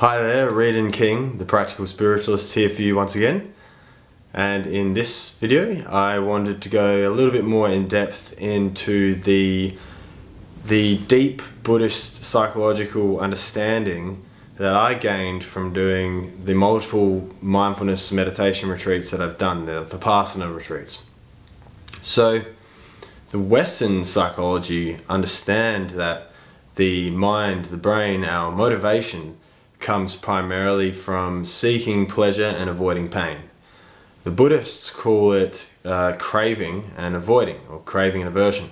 Hi there, Reed King, the Practical Spiritualist, here for you once again. And in this video, I wanted to go a little bit more in depth into the deep Buddhist psychological understanding that I gained from doing the multiple mindfulness meditation retreats that I've done, the Vipassana retreats. So, the Western psychology understand that the mind, the brain, our motivation comes primarily from seeking pleasure and avoiding pain. The Buddhists call it craving and avoiding, or craving and aversion.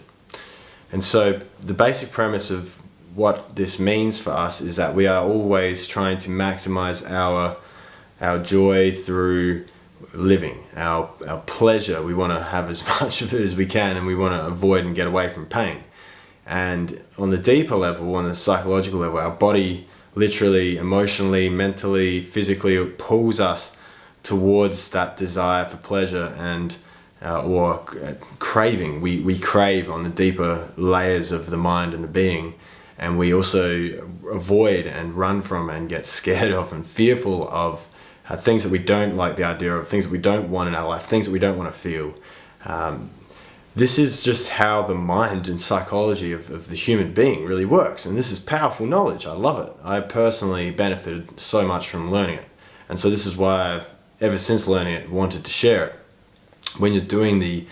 And so the basic premise of what this means for us is that we are always trying to maximize our joy through living, our pleasure. We want to have as much of it as we can, and we want to avoid and get away from pain. And on the deeper level, on the psychological level, our body literally, emotionally, mentally, physically, it pulls us towards that desire for pleasure and or craving. We crave on the deeper layers of the mind and the being, and we also avoid and run from and get scared of and fearful of things that we don't like the idea of, things that we don't want in our life, things that we don't want to feel. This is just how the mind and psychology of the human being really works, and this is powerful knowledge. I love it. I personally benefited so much from learning it, and so this is why I've, ever since learning it, wanted to share it. When you're doing the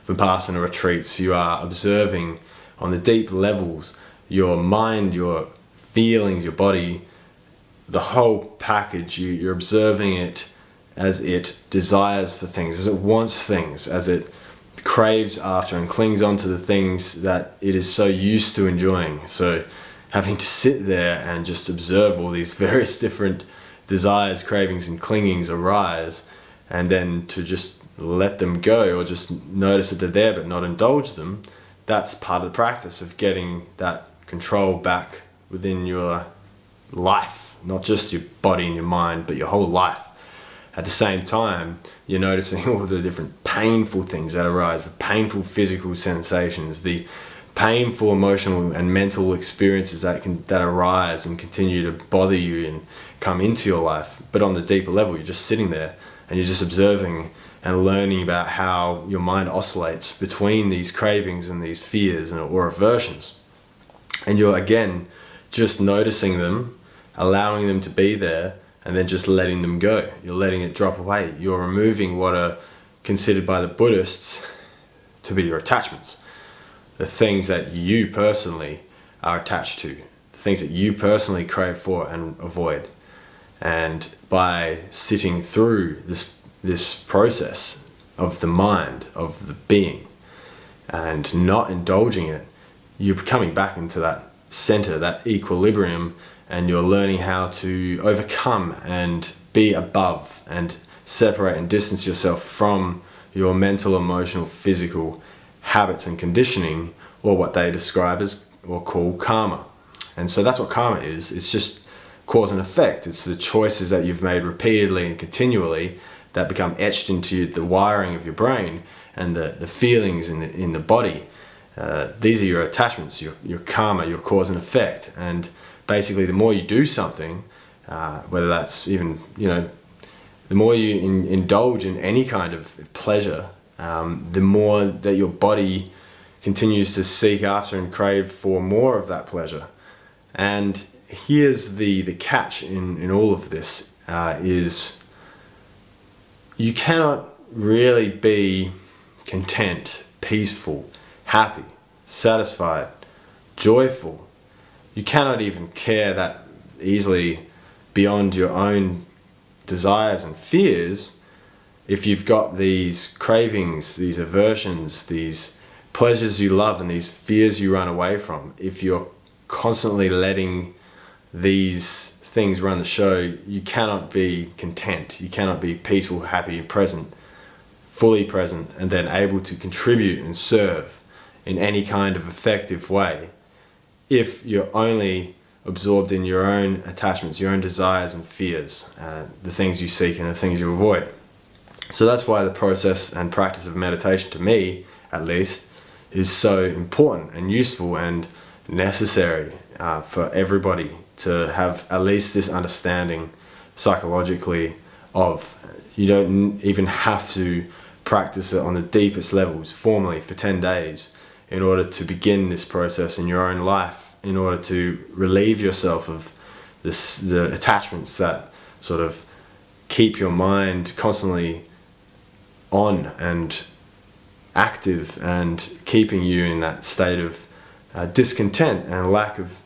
Vipassana retreats, you are observing on the deep levels your mind, your feelings, your body, the whole package. You're observing it as it desires for things, as it wants things, as it craves after and clings onto the things that it is so used to enjoying. So having to sit there and just observe all these various different desires, cravings and clingings arise, and then to just let them go or just notice that they're there but not indulge them, that's part of the practice of getting that control back within your life, not just your body and your mind, but your whole life. At the same time, you're noticing all the different painful things that arise, the painful physical sensations, the painful emotional and mental experiences that arise and continue to bother you and come into your life. But on the deeper level, you're just sitting there and you're just observing and learning about how your mind oscillates between these cravings and these fears or aversions. And you're again just noticing them, allowing them to be there, and then just letting them go. You're letting it drop away. You're removing what are considered by the Buddhists to be your attachments. The things that you personally are attached to. The things that you personally crave for and avoid. And by sitting through this process of the mind, of the being, and not indulging it, you're coming back into that center, that equilibrium, and you're learning how to overcome and be above and separate and distance yourself from your mental, emotional, physical habits and conditioning, or what they describe as or call karma. And so that's what karma is. It's just cause and effect. It's the choices that you've made repeatedly and continually that become etched into the wiring of your brain and the feelings in the body. These are your attachments, your karma, your cause and effect. And basically, the more you do something, whether that's even, the more you indulge in any kind of pleasure, the more that your body continues to seek after and crave for more of that pleasure. And here's the catch in all of this, is you cannot really be content, peaceful, happy, satisfied, joyful. You cannot even care that easily beyond your own desires and fears if you've got these cravings, these aversions, these pleasures you love and these fears you run away from. If you're constantly letting these things run the show, you cannot be content. You cannot be peaceful, happy, present, fully present, and then able to contribute and serve in any kind of effective way if you're only absorbed in your own attachments, your own desires and fears, the things you seek and the things you avoid. So that's why the process and practice of meditation, to me at least, is so important and useful and necessary for everybody to have at least this understanding psychologically of, you don't even have to practice it on the deepest levels formally for 10 days in order to begin this process in your own life, in order to relieve yourself of the attachments that sort of keep your mind constantly on and active and keeping you in that state of discontent and lack of,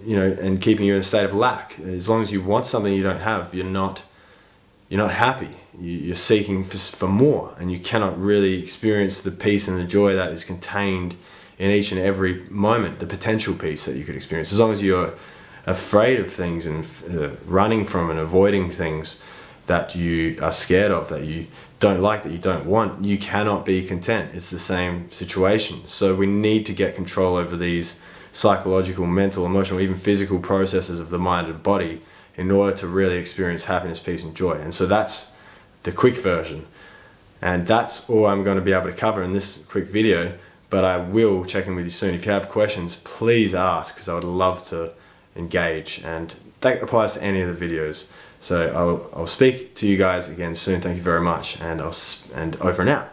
and keeping you in a state of lack. As long as you want something you don't have, you're not happy. You're seeking for more, and you cannot really experience the peace and the joy that is contained in each and every moment, the potential peace that you could experience. As long as you're afraid of things and running from and avoiding things that you are scared of, that you don't like, that you don't want, you cannot be content. It's the same situation. So we need to get control over these psychological, mental, emotional, even physical processes of the mind and body in order to really experience happiness, peace and joy. And so that's the quick version, and that's all I'm going to be able to cover in this quick video, but I will check in with you soon. If you have questions, please ask, because I would love to engage, and that applies to any of the videos. So I'll speak to you guys again soon. Thank you very much, and over and out.